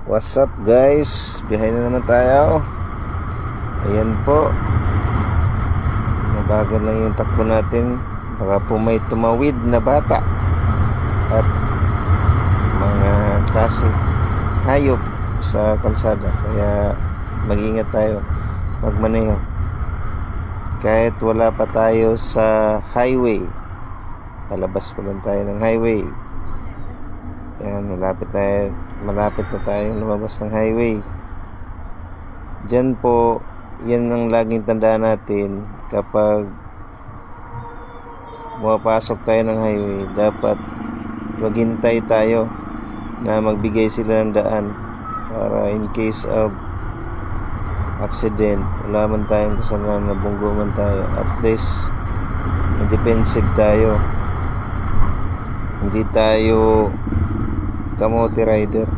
What's up guys? Biyahe na naman tayo. Ayan po. Mabagal lang yung takbo natin. Baka po may tumawid na bata at mga klase hayop sa kalsada. Kaya mag-ingat tayo magmaneho. Kahit wala pa tayo sa highway, palabas ko lang tayo ng highway. Ayan, malapit na tayong lumabas ng highway. Diyan po, yan ang laging tandaan natin kapag pumapasok tayo ng highway. Dapat maghintay tayo na magbigay sila ng daan para in case of accident, wala man tayong kasalanan, nabunggo man tayo, at least defensive tayo, hindi tayo kamote rider.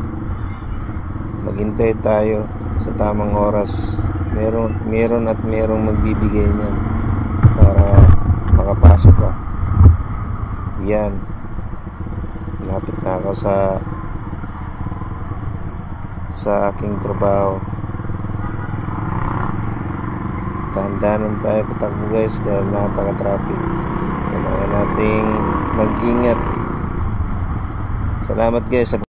Maghintay tayo sa tamang oras. Meron at merong magbibigay niyan para makapasok ka. Yan, lapit na ako sa aking trabaho. Dahan-dahanan tayo patakbo guys dahil napaka-traffic. Kailangan nating mag-ingat. Salamat guys.